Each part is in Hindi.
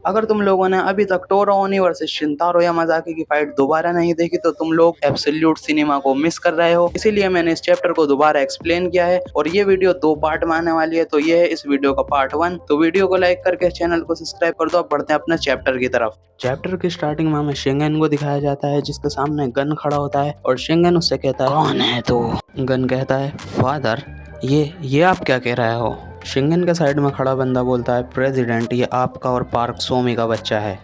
अगर तुम लोगों ने अभी तक टोरा ओनी वर्सेस शिंतारो यामाजाकी की फाइट दोबारा नहीं देखी तो तुम लोग एब्सोल्यूट सिनेमा को मिस कर रहे हो। इसीलिए मैंने इस चैप्टर को दोबारा एक्सप्लेन किया है और ये वीडियो 2 पार्ट में आने वाली है। तो ये है इस वीडियो का पार्ट 1। तो वीडियो को लाइक करके चैनल को सब्सक्राइब कर दो। अब बढ़ते हैं अपने चैप्टर की तरफ। चैप्टर की स्टार्टिंग में हमें शिंगन को दिखाया जाता है जिसके सामने गन खड़ा होता है और शिंगन उससे कहता है, कौन है तू? गन कहता है, फादर ये आप क्या कह रहे हो? शिंगन के साइड में खड़ा बंदा बोलता है, प्रेसिडेंट ये आपका और पार्क सोमी का बच्चा है।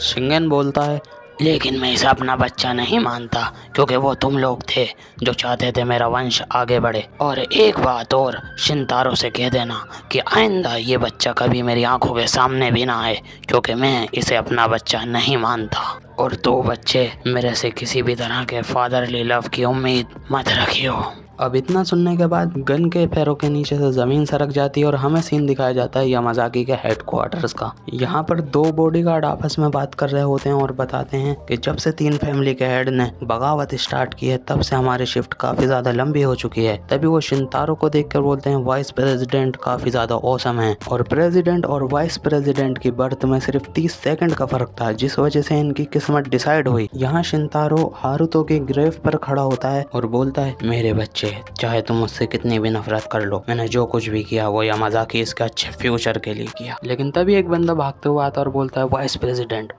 शिंगन बोलता है, लेकिन मैं इसे अपना बच्चा नहीं मानता क्योंकि वो तुम लोग थे जो चाहते थे मेरा वंश आगे बढ़े। और एक बात और, शिंतारो से कह देना कि आइंदा ये बच्चा कभी मेरी आंखों के सामने भी ना आए क्योंकि मैं इसे अपना बच्चा नहीं मानता। और तो बच्चे, मेरे से किसी भी तरह के फादरली लव की उम्मीद मत रखियो। अब इतना सुनने के बाद गन के पैरों के नीचे से जमीन सरक जाती है और हमें सीन दिखाया जाता है यामाजाकी के हेडक्वार्टर्स का। यहाँ पर 2 बॉडीगार्ड आपस में बात कर रहे होते हैं और बताते हैं कि जब से 3 फैमिली के हेड ने बगावत स्टार्ट की है तब से हमारी शिफ्ट काफी ज्यादा लंबी हो चुकी है। तभी वो शिंतारो को देखकर बोलते हैं, वाइस प्रेसिडेंट काफी ज्यादा औसम है। और प्रेसिडेंट और वाइस प्रेसिडेंट की बर्थ में सिर्फ 30 सेकंड का फर्क था जिस वजह से इनकी किस्मत डिसाइड हुई। यहाँ शिंतारो हारुतो के ग्रेव पर खड़ा होता है और बोलता है, मेरे बच्चे, चाहे तुम मुझसे कितनी भी नफरत कर लो, मैंने जो कुछ भी किया वो यामाजाकी इसके अच्छे फ्यूचर के लिए किया। लेकिन तभी एक बंदा भागते हुए आता है और बोलता है, वाइस प्रेसिडेंट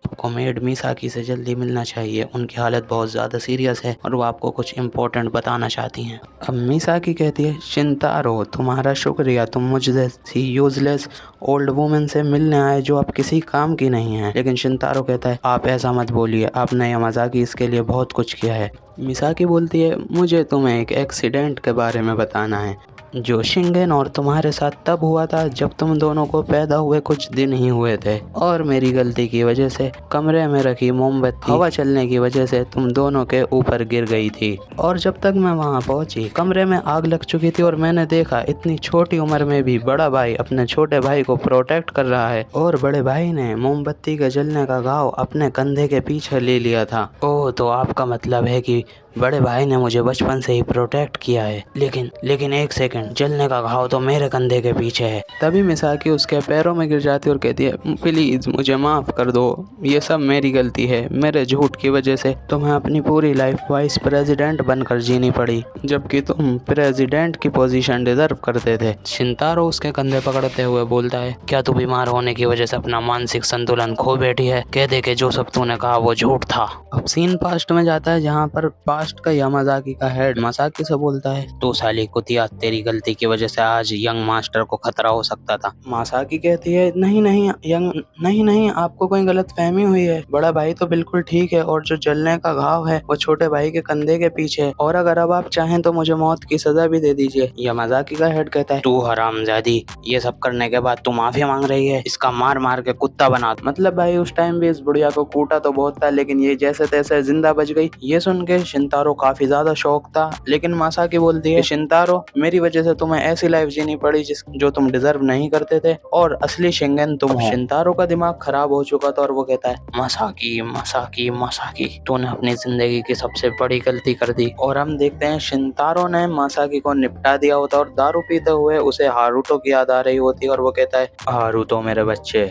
आपको मेड मिसाकी से जल्दी मिलना चाहिए, उनकी हालत बहुत ज्यादा सीरियस है और वो आपको कुछ इम्पोर्टेंट बताना चाहती हैं। अब मिसाकी कहती है, शिंतारो तुम्हारा शुक्रिया, तुम मुझ जैसी यूजलेस ओल्ड वुमेन से मिलने आए जो अब किसी काम की नहीं है। लेकिन शिंतारो कहता है, आप ऐसा मत बोलिए, आपने यामाजाकी इसके लिए बहुत कुछ किया है। मिसाकी बोलती है, मुझे तुम्हें एक एक्सीडेंट के बारे में बताना है जो शिंगन और तुम्हारे साथ तब हुआ था जब तुम दोनों को पैदा हुए कुछ दिन ही हुए थे और मेरी गलती की वजह से कमरे में रखी मोमबत्ती हवा चलने की वजह से तुम दोनों के ऊपर गिर गई थी। और जब तक मैं वहां पहुंची कमरे में आग लग चुकी थी और मैंने देखा इतनी छोटी उम्र में भी बड़ा भाई अपने छोटे भाई को प्रोटेक्ट कर रहा है और बड़े भाई ने मोमबत्ती के जलने का घाव अपने कंधे के पीछे ले लिया था। ओह, तो आपका मतलब है कि बड़े भाई ने मुझे बचपन से ही प्रोटेक्ट किया है। लेकिन एक सेकंड, जलने का घाव तो मेरे कंधे के पीछे है। तभी मिसाकी उसके पैरों में गिर जाती है और कहती है, प्लीज मुझे माफ कर दो, ये सब मेरी गलती है, मेरे झूठ की वजह से तुम्हें अपनी पूरी लाइफ वाइस प्रेसिडेंट बनकर जीनी पड़ी जबकि तुम प्रेसिडेंट की पोजीशन डिजर्व करते थे। शिंतारो उसके कंधे पकड़ते हुए बोलता है, क्या तू बीमार होने की वजह से अपना मानसिक संतुलन खो बैठी है? कह दे कि जो सब तूने कहा वो झूठ था। अब सीन पास्ट में जाता है जहाँ पर पास्ट का यामाजाकी का हेड मसाकी से बोलता है, तो साली कुतिया, तेरी गलती की वजह से आज यंग मास्टर को खतरा हो सकता था। मासाकी कहती है, नहीं, आपको कोई गलत फहमी हुई है, बड़ा भाई तो बिल्कुल ठीक है और जो जलने का घाव है वो छोटे भाई के कंधे के पीछे है और अगर अब आप चाहें तो मुझे मौत की सजा भी दे दीजिए। यामाजाकी का हेड कहता है, तू हरामजादी, ये सब करने के बाद तू माफी मांग रही है, इसका मार मार के कुत्ता बना। मतलब भाई उस टाइम भी इस बुढ़िया को कूटा तो बहुत था लेकिन ये जैसे तैसे जिंदा बच गई। ये सुन के शिंतारो काफी ज्यादा शौक था लेकिन मासाकी बोलती है, शिंतारो मेरी वजह से तुम्हें ऐसी लाइफ जीनी पड़ी जो तुम डिजर्व नहीं करते थे और असली शिंगन तुम हो। शिंतारो का दिमाग खराब हो चुका था और वो कहता है, मासाकी तूने अपनी जिंदगी की सबसे बड़ी गलती कर दी। और हम देखते हैं शिंतारो ने मासाकी को निपटा दिया होता और दारू पीते हुए उसे हारुतो की याद आ रही होती और वो कहता है, हारुतो मेरे बच्चे,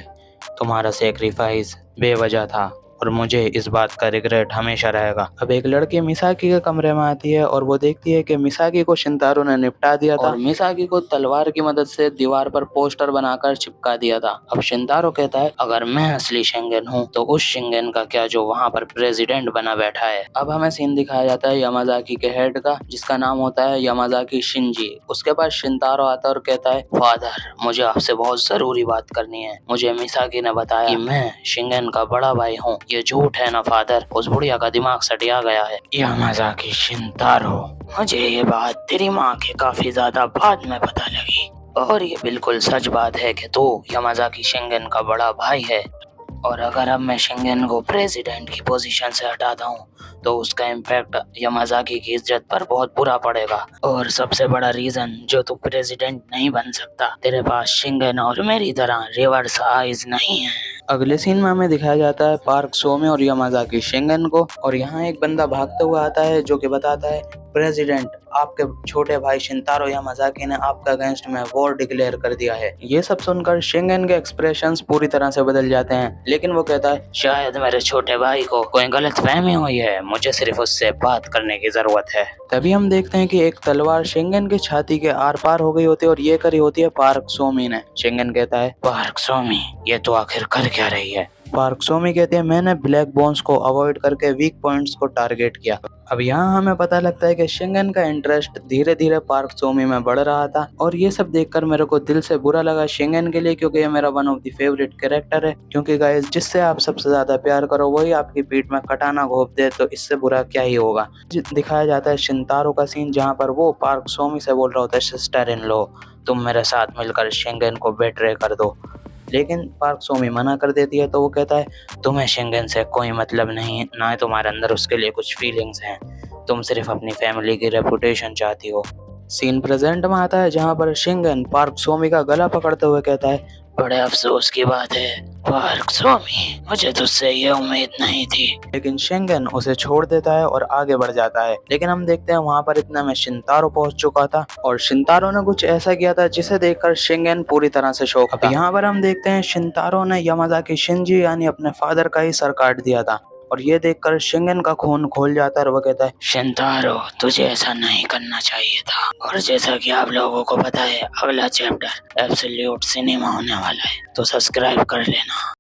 तुम्हारा सेक्रीफाइस बेवजह था और मुझे इस बात का रिग्रेट हमेशा रहेगा। अब एक लड़की मिसाकी के कमरे में आती है और वो देखती है कि मिसाकी को शिंतारो ने निपटा दिया था और मिसाकी को तलवार की मदद से दीवार पर पोस्टर बनाकर चिपका दिया था। अब शिंतारो कहता है, अगर मैं असली शिंगन हूँ तो उस शिंगन का क्या जो वहाँ पर प्रेसिडेंट बना बैठा है। अब हमें सीन दिखाया जाता है यामाजाकी के हेड का जिसका नाम होता है यामाजाकी शिंजी। उसके पास शिंतारो आता है और कहता है, फादर मुझे आपसे बहुत जरूरी बात करनी है। मुझे मिसाकी ने बताया कि मैं शिंगन का बड़ा भाई हूँ। ये झूठ है ना फादर? उस बुढ़िया का दिमाग सटिया गया है। यामाजाकी, शिंतारो, मुझे ये बात तेरी माँ के काफी ज्यादा बाद में पता लगी और ये बिल्कुल सच बात है कि तू यामाजाकी शिंगन का बड़ा भाई है और अगर अब मैं शिंगन को प्रेसिडेंट की पोजीशन से हटाता हूँ तो उसका इम्पैक्ट यामाजाकी की इज्जत पर बहुत बुरा पड़ेगा। और सबसे बड़ा रीजन जो तू प्रेसिडेंट नहीं बन सकता, तेरे पास शिंगन और मेरी तरह रिवर्स आइज नहीं है। अगले सीन में हमें दिखाया जाता है पार्क सोमे और यामाजाकी शिंगन को और यहाँ एक बंदा भागते हुआ आता है जो कि बताता है प्रेसिडेंट, आपके छोटे भाई शिंतारो यामाजाकी ने आपके अगेंस्ट में वॉर डिक्लेयर कर दिया है। ये सब सुनकर शिंगन के एक्सप्रेशंस पूरी तरह से बदल जाते हैं, लेकिन वो कहता है शायद मेरे छोटे भाई को कोई गलतफहमी हुई है, मुझे सिर्फ उससे बात करने की जरूरत है। तभी हम देखते हैं कि एक तलवार शिंगन की छाती के आर पार हो गई होती है और ये करी होती है पार्क सोमी ने। शिंगन कहता है पार्क सोमी, ये तो आखिर कर क्या रही है? पार्क सोमी कहते हैं मैंने ब्लैक बोन्स को अवॉइड करके वीक पॉइंट्स को टारगेट किया। अब यहाँ हमें पता लगता है कि शिंगन का इंटरेस्ट धीरे धीरे पार्क सोमी में बढ़ रहा था और ये सब देखकर मेरे को दिल से बुरा लगा शिंगन के लिए, क्योंकि ये मेरा one of the favourite character है। क्योंकि गाइस, जिससे आप सबसे ज्यादा प्यार करो वही आपकी पीठ में कटाना घोंप दे तो इससे बुरा क्या ही होगा। दिखाया जाता है शिंतारो का सीन जहाँ पर वो पार्क सोमी से बोल रहा होता है सिस्टर इन लॉ, तुम मेरे साथ मिलकर शिंगन को बेट्रे कर दो। लेकिन पार्क सोमी मना कर देती है तो वो कहता है तुम्हें शिंगन से कोई मतलब नहीं, ना तुम्हारे अंदर उसके लिए कुछ फीलिंग्स हैं, तुम सिर्फ अपनी फैमिली की रेपुटेशन चाहती हो। सीन प्रेजेंट में आता है जहाँ पर शिंगन पार्क सोमी का गला पकड़ते हुए कहता है बड़े अफसोस की बात है पार्क सोमी, मुझे तुझसे ये उम्मीद नहीं थी। लेकिन शिंगन उसे छोड़ देता है और आगे बढ़ जाता है। लेकिन हम देखते हैं वहाँ पर इतना में शिंतारो पहुंच चुका था और शिंतारो ने कुछ ऐसा किया था जिसे देखकर शिंगन पूरी तरह से शॉक था। यहाँ पर हम देखते हैं शिंतारो ने यामाजाकी शिंजी यानी अपने फादर का ही सर काट दिया था और ये देखकर शिंगन का खून खोल जाता है और वो कहता है शिंतारो, तुझे ऐसा नहीं करना चाहिए था। और जैसा कि आप लोगों को पता है अगला चैप्टर एब्सोल्यूट सिनेमा होने वाला है, तो सब्सक्राइब कर लेना।